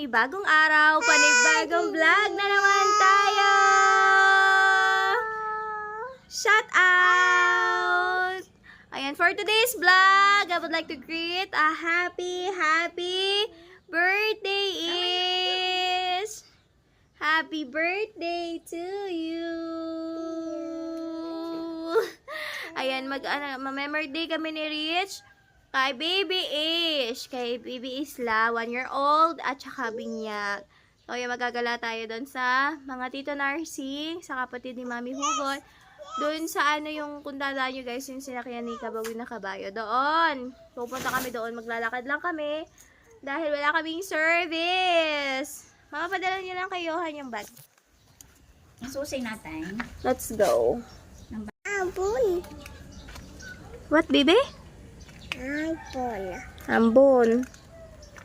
panibagong araw, panibagong vlog na naman tayo! Shout out! Ayan, for today's vlog, I would like to greet a happy birthday is... Happy birthday to you! Ayan, ma-memory day kami ni Rich. Kay Baby Ish, kay Baby Isla, 1-year-old, at saka Binyak. So, yung magagala tayo doon sa mga Tito Narcy, sa kapatid ni Mami Hugot. Doon sa yung kung dadaan nyo guys, yung sinakyan ni Kabawin na kabayo. Doon. Pupunta kami doon, maglalakad lang kami. Dahil wala kaming service. Mapapadala nyo lang kay Johan yung bag. Susi natin. Let's go. Ambon. What, baby? Ambon. Ambon.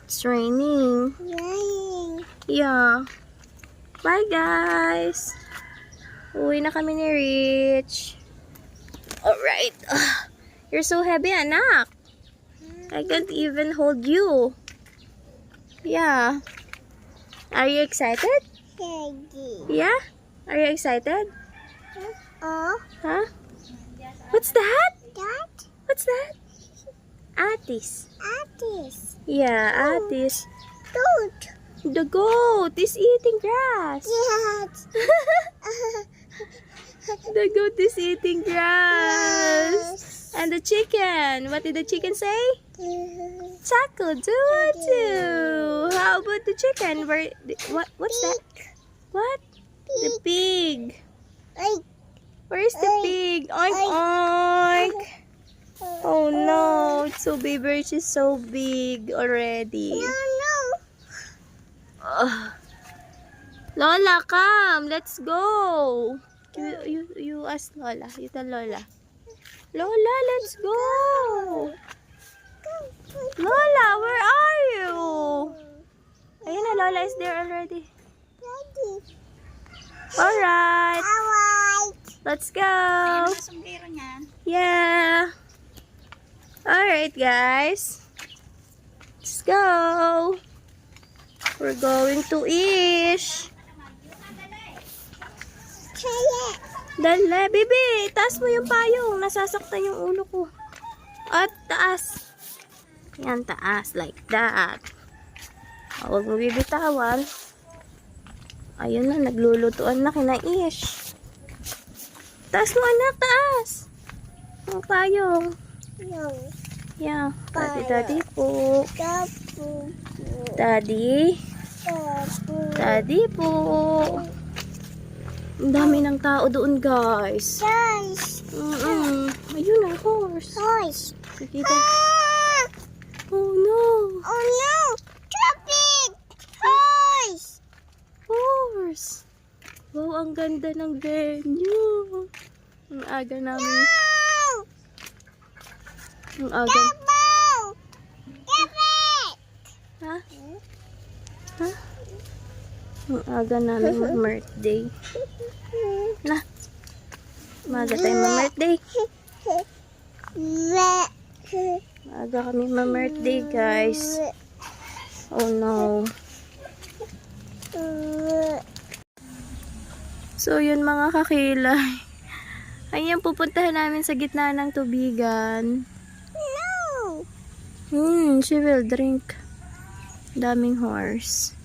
It's raining. Yay. Yeah. Bye, guys. Uwi na kami ni Rich. Alright. You're so heavy, anak. I can't even hold you. Yeah. Are you excited? Yeah? Are you excited? Oh. Huh? What's that? That. What's that? Atis. Atis. Yeah, Atis. Goat. The goat is eating grass. Yes. The goat is eating grass. And the chicken. What did the chicken say? Taco do. How about the chicken? What's that? What? The pig. Where's the pig? Oink oink. Oh no, it's so big. She's so big already. No. Lola, come. Let's go. You ask Lola. You tell Lola. Lola, let's go. Lola, where are you? Ayun na, Lola is there already. Alright. Let's go. Yeah. Alright, guys. Let's go. We're going to Ish. Dali, baby. Taas mo yung payong. Nasasaktan yung ulo ko. At taas. Yan, taas. Like that. Huwag mo bibitawan. Ayun na, naglulutuan na kina Ish. Taas mo, anak. Taas. Ang payong. Yeah. Daddy po. Daddy. Daddy po. Ang dami ng tao doon, guys. Ayun na, horse. Kita. Oh no. Traffic. Horse. Wow, ang ganda ng venue. Ang aga namin. Ang aga. Ha? Ha? Ang aga namin mag-birthday. Na. Maga tayo mag-birthday. Maga kami mag-birthday, guys. Oh no. So, yun mga kakilay. Ayan, pupuntahan namin sa gitna ng tubigan. She will drink. Daming horse.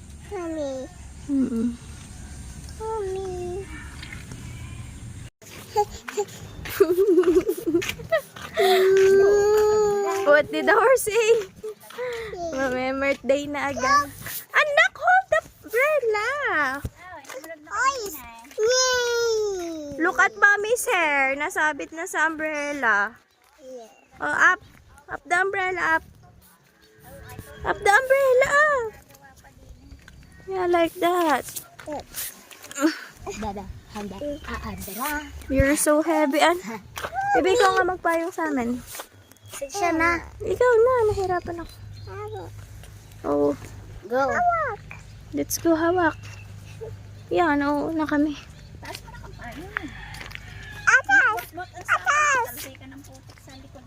Mommy. What did the horse say? May birthday na agad. Anak, hold the umbrella. Look at mommy's hair. Nasabit na sa umbrella. Oh, up. Up the umbrella, up. Up the umbrella, up. Yeah, like that. You're so heavy. Baby, ikaw nga magpayong sa amin. Siya na. Ikaw na, nahirapan ako. Oh. Go. Let's go, hawak. Yan, oo na kami. Atas.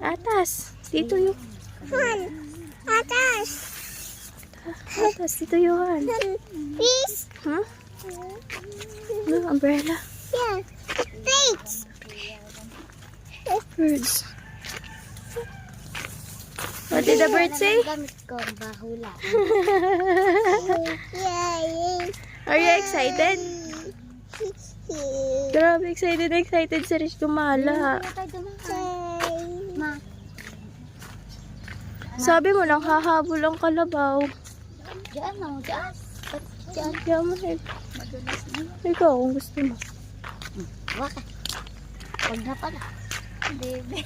Atas. Dito yung. Atas. Tapos dito yun. Fish. Huh? No, umbrella. Yeah. Fish. Birds. What did the bird say? Gamit ko, bahula. Yay. Are you excited? Grabe, excited si Rich gumala. Ma. Sabi mo lang, hahabol ang kalabaw. Diyan mo, diyan. Kaya mo, ikaw kung gusto mo. Waka. Huwag na pala. Bebe.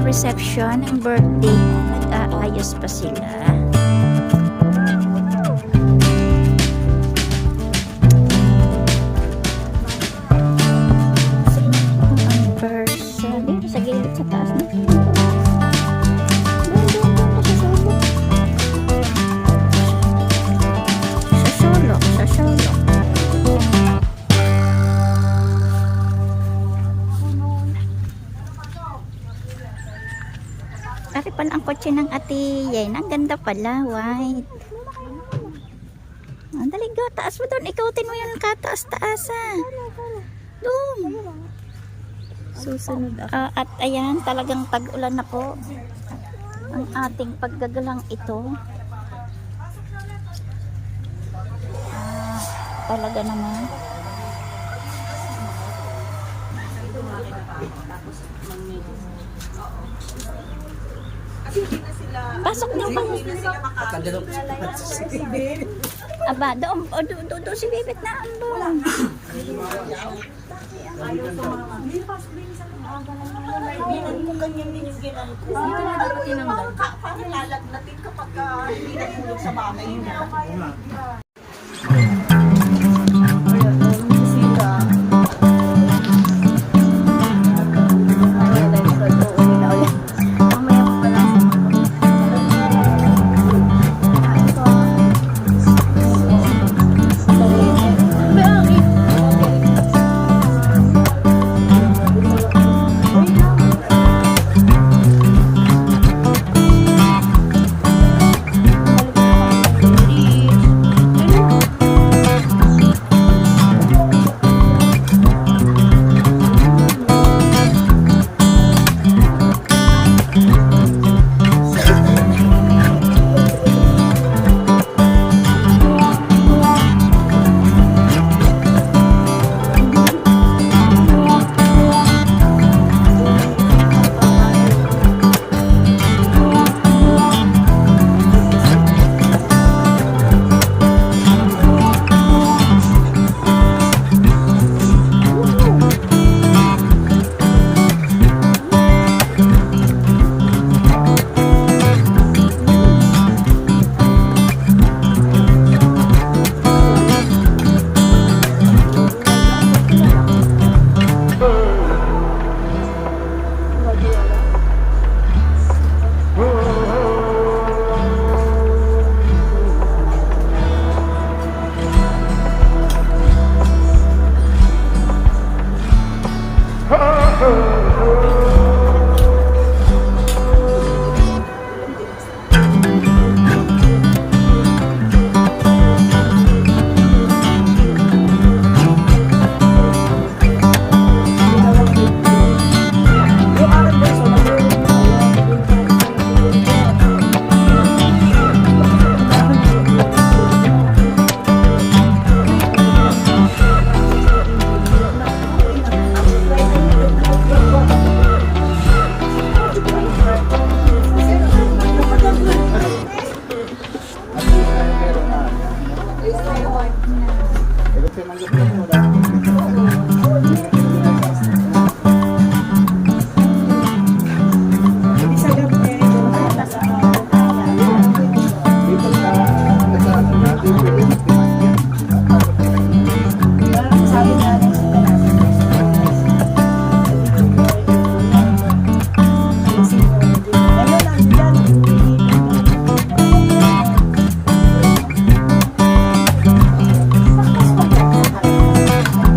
Reception ng birthday, nag-aayos pa sila. Ang person dito sa gilid sa taas na. Sa sulok. Ari pa ang kotse ng ate Yen. Ang ganda pala, white. Ang dali go, taas mo doon. Ikutin mo yung kataas-taasan. Doon. Susunod ako. At ayan, talagang tag-ulan na po. Ang ating paggagalang ito. Talaga naman. Pasok niyo pa. Aba, doon si Bibit na andun.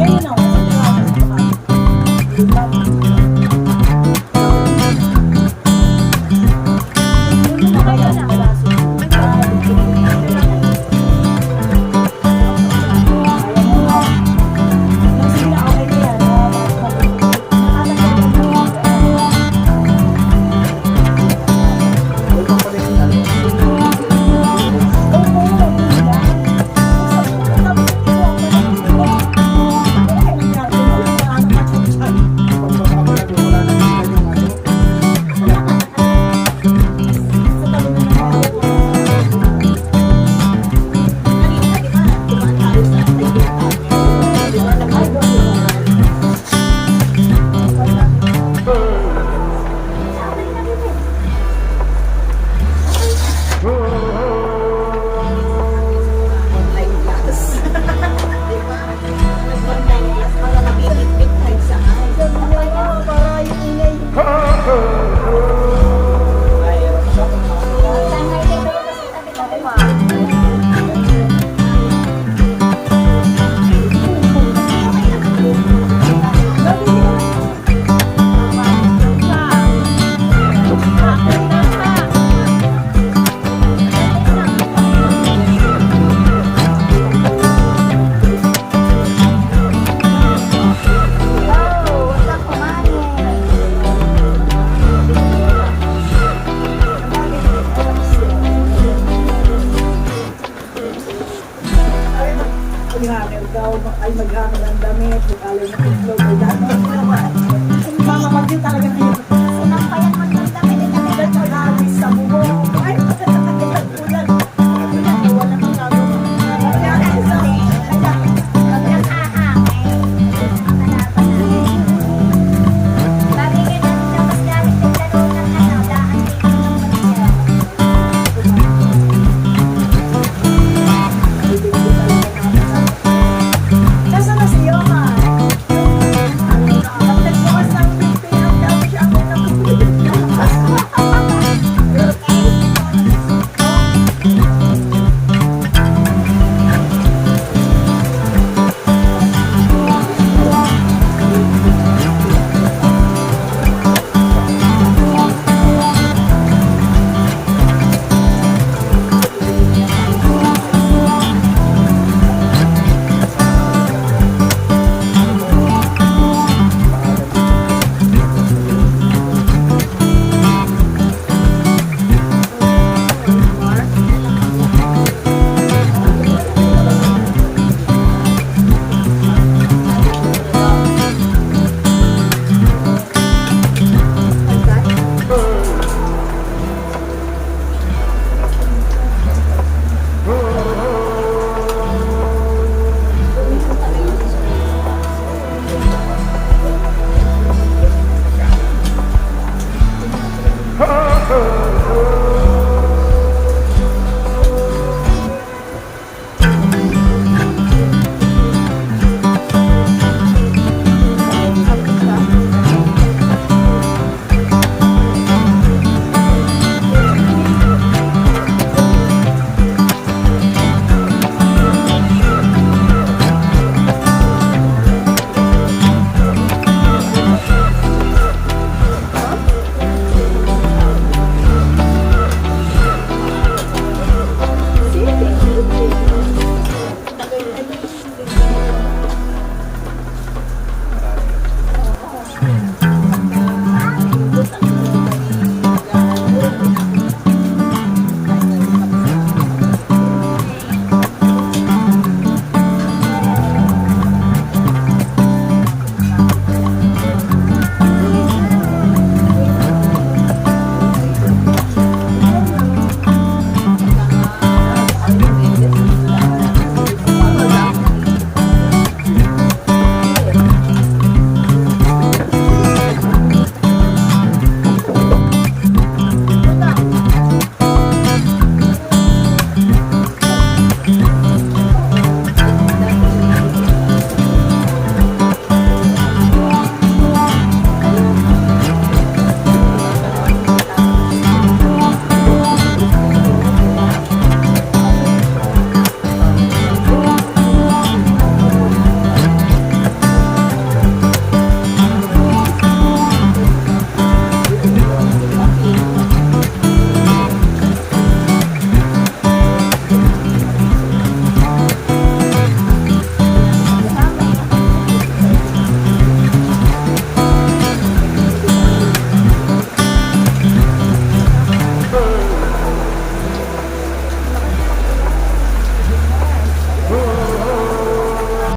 Ngayon ako,